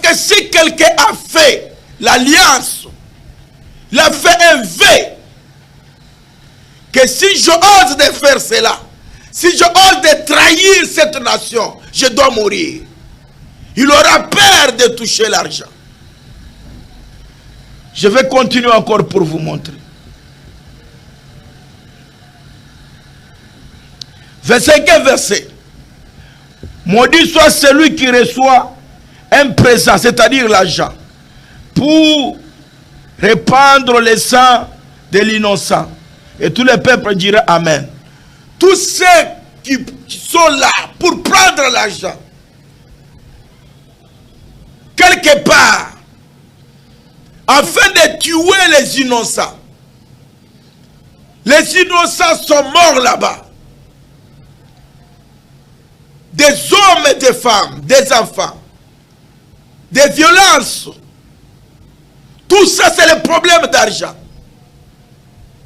que si quelqu'un a fait l'alliance, il a fait un vœu, que si j'ose de faire cela, si j'ose de trahir cette nation, je dois mourir. Il aura peur de toucher l'argent. Je vais continuer encore pour vous montrer. Verset 5 verset. Maudit soit celui qui reçoit un présent, c'est-à-dire l'argent, pour répandre le sang de l'innocent. Et tous les peuples diraient Amen. Tous ceux qui sont là pour prendre l'argent, quelque part, afin de tuer les innocents. Les innocents sont morts là-bas. Des hommes et des femmes, des enfants, des violences. Tout ça, c'est le problème d'argent.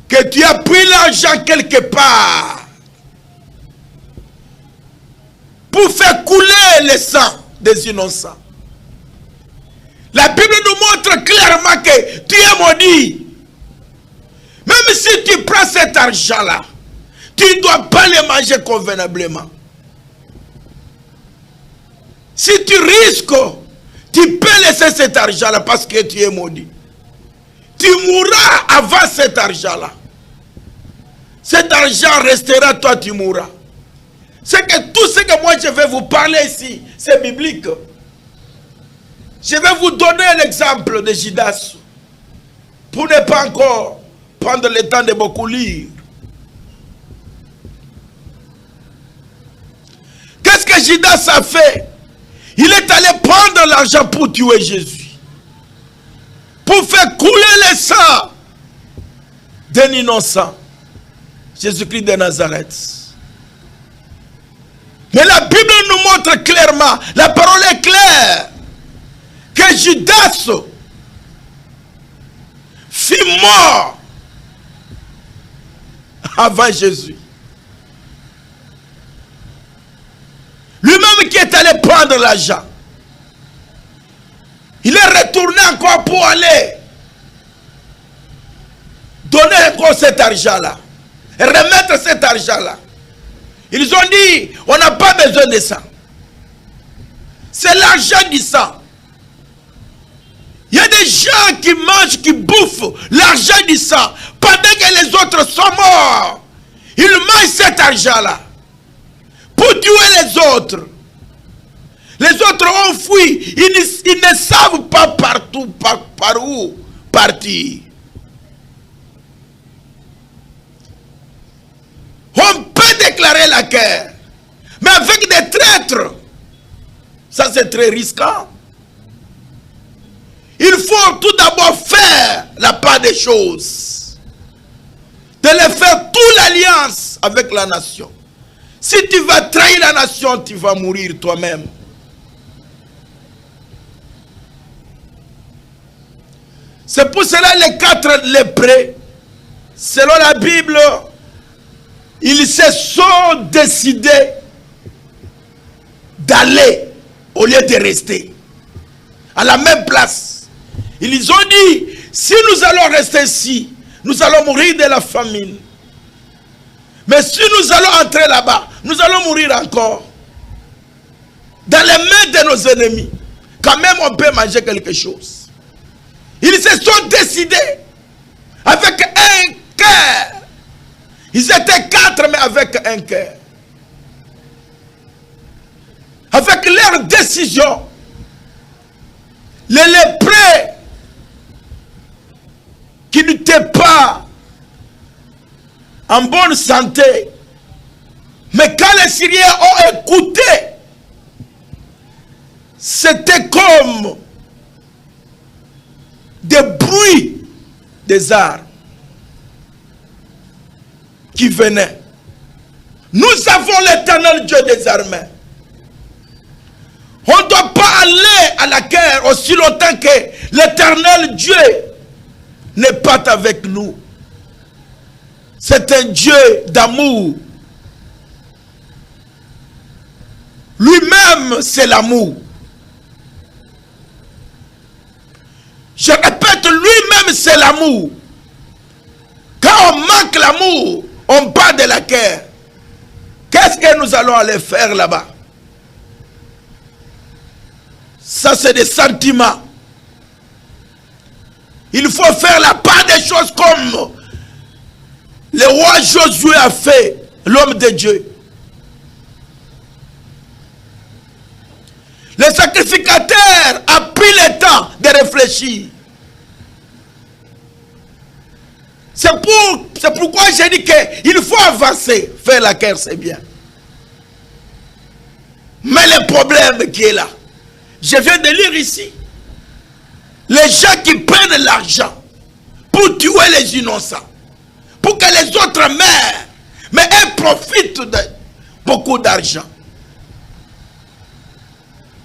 Que tu as pris l'argent quelque part pour faire couler le sang des innocents. La Bible nous montre clairement que tu es maudit. Même si tu prends cet argent-là, tu ne dois pas le manger convenablement. Si tu risques, tu peux laisser cet argent-là parce que tu es maudit. Tu mourras avant cet argent-là. Cet argent restera, toi tu mourras. C'est que tout ce que moi je vais vous parler ici, c'est biblique. Je vais vous donner l'exemple de Judas. Pour ne pas encore prendre le temps de beaucoup lire. Qu'est-ce que Judas a fait? Il est allé prendre l'argent pour tuer Jésus. Pour faire couler le sang d'un innocent. Jésus-Christ de Nazareth. Mais la Bible nous montre clairement, la parole est claire, que Judas fut mort avant Jésus. Lui-même qui est allé prendre l'argent, il est retourné encore pour aller donner encore cet argent-là, remettre cet argent-là. Ils ont dit, on n'a pas besoin de ça. C'est l'argent du sang. Il y a des gens qui mangent, qui bouffent l'argent du sang pendant que les autres sont morts. Ils mangent cet argent-là pour tuer les autres. Les autres ont fui. Ils ne savent pas partout, par où partir. On peut déclarer la guerre, mais avec des traîtres, ça c'est très risquant. Il faut tout d'abord faire la part des choses, de les faire toute l'alliance avec la nation. Si tu vas trahir la nation, tu vas mourir toi-même. C'est pour cela les 4 lépreux, selon la Bible, ils se sont décidés d'aller au lieu de rester à la même place. Ils ont dit, si nous allons rester ici, nous allons mourir de la famine. Mais si nous allons entrer là-bas, nous allons mourir encore. Dans les mains de nos ennemis, quand même on peut manger quelque chose. Ils se sont décidés avec un cœur. Ils étaient 4, mais avec un cœur. Avec leur décision, les lépreux qui n'étaient pas en bonne santé, mais quand les Syriens ont écouté, c'était comme des bruits des armes qui venaient. Nous avons l'Éternel Dieu des armées. On ne doit pas aller à la guerre aussi longtemps que l'Éternel Dieu n'est pas avec nous. C'est un Dieu d'amour. Lui-même, c'est l'amour. Je répète, lui-même c'est l'amour. Quand on manque l'amour, on part de la guerre. Qu'est-ce que nous allons aller faire là-bas? Ça, c'est des sentiments. Il faut faire la part des choses comme le roi Josué a fait, l'homme de Dieu. Le sacrificateur a pris le temps de réfléchir. C'est pourquoi j'ai dit qu'il faut avancer. Faire la guerre, c'est bien. Mais le problème qui est là, je viens de lire ici, les gens qui prennent l'argent pour tuer les innocents, pour que les autres meurent, mais elles profitent de beaucoup d'argent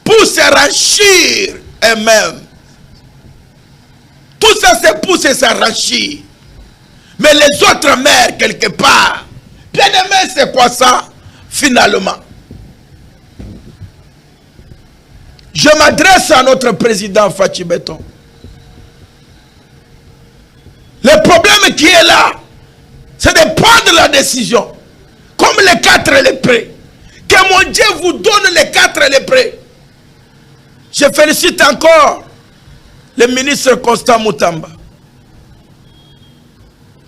pour se enrichir eux-mêmes. Tout ça, c'est pour se s'enrichir. Mais les autres meurent quelque part. Bien aimé, c'est quoi ça, finalement? Je m'adresse à notre président Fachi Beton. Le problème qui est là, c'est de prendre la décision. Comme les 4 lépreux. Que mon Dieu vous donne les 4 lépreux. Je félicite encore le ministre Constant Moutamba.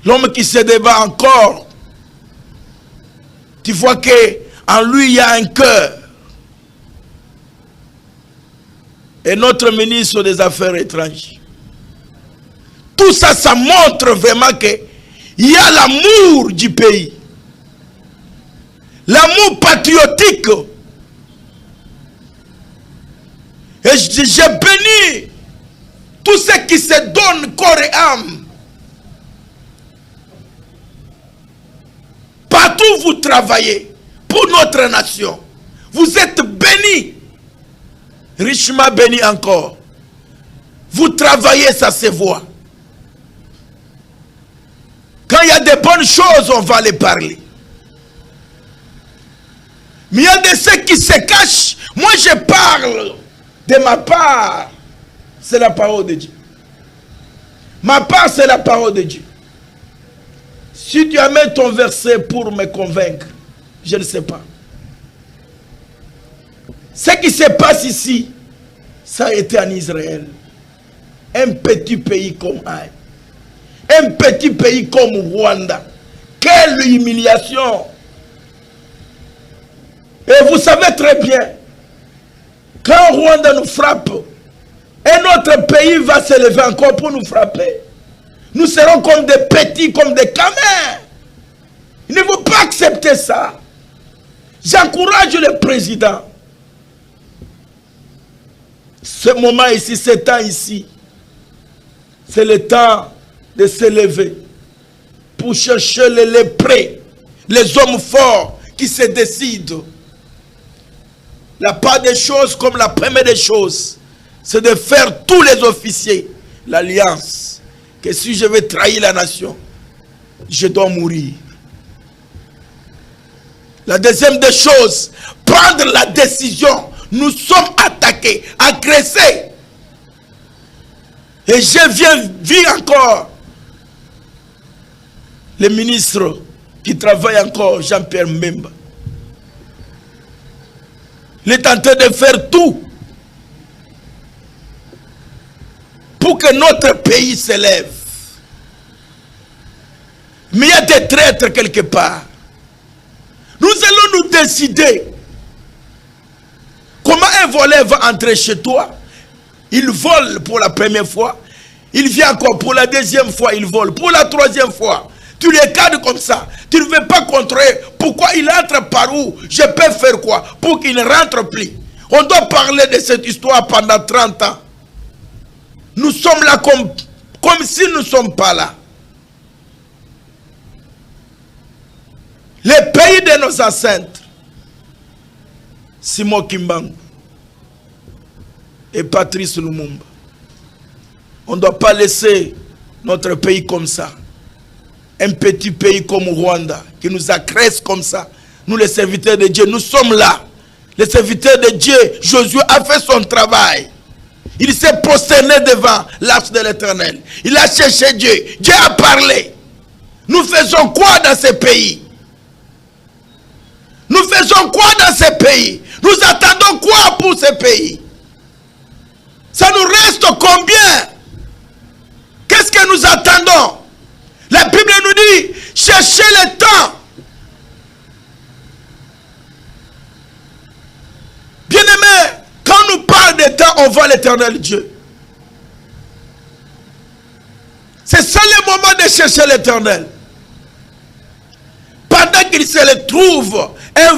L'homme qui se débat encore. Tu vois qu'en lui il y a un cœur. Et notre ministre des Affaires étrangères. Tout ça, ça montre vraiment qu'il y a l'amour du pays. L'amour patriotique. Et je bénis tous ceux qui se donnent corps et âme. Partout où vous travaillez pour notre nation, vous êtes bénis. Richement bénis encore. Vous travaillez, ça se voit. Quand il y a des bonnes choses, on va les parler. Mais il y a de ceux qui se cachent. Moi, je parle de ma part. C'est la parole de Dieu. Ma part, c'est la parole de Dieu. Si tu amènes ton verset pour me convaincre, je ne sais pas. Ce qui se passe ici, ça a été en Israël. Un petit pays comme Haï. Un petit pays comme Rwanda. Quelle humiliation! Et vous savez très bien, quand Rwanda nous frappe, un autre pays va se lever encore pour nous frapper. Nous serons comme des petits, comme des camins. Il ne faut pas accepter ça. J'encourage le président. Ce moment ici, ce temps ici, c'est le temps de se lever pour chercher les lépreux, les hommes forts qui se décident. La part des choses, comme la première des choses, c'est de faire tous les officiers l'alliance. Que si je veux trahir la nation, je dois mourir. La deuxième des choses, prendre la décision. Nous sommes attaqués, agressés. Et je viens voir encore le ministre qui travaille encore, Jean-Pierre Mbemba. Il est en train de faire tout pour que notre pays s'élève. Mais il y a des traîtres quelque part. Nous allons nous décider. Comment un voleur va entrer chez toi? Il vole pour la première fois. Il vient encore pour la deuxième fois, il vole. Pour la troisième fois, tu les cadres comme ça. Tu ne veux pas contrôler. Pourquoi il entre par où? Je peux faire quoi pour qu'il ne rentre plus? On doit parler de cette histoire pendant 30 ans. Nous sommes là comme si nous ne sommes pas là. Les pays de nos ancêtres, Simon Kimbangu et Patrice Lumumba. On ne doit pas laisser notre pays comme ça. Un petit pays comme Rwanda qui nous agresse comme ça. Nous les serviteurs de Dieu, nous sommes là. Les serviteurs de Dieu, Josué a fait son travail. Il s'est prosterné devant l'arche de l'Éternel. Il a cherché Dieu. Dieu a parlé. Nous faisons quoi dans ces pays? Nous faisons quoi dans ces pays? Nous attendons quoi pour ces pays? Ça nous reste combien? Qu'est-ce que nous attendons? La Bible nous dit, cherchez le temps. Bien-aimés, quand nous parle de temps, on voit l'Éternel Dieu. C'est ça le moment de chercher l'Éternel. Pendant qu'il se le trouve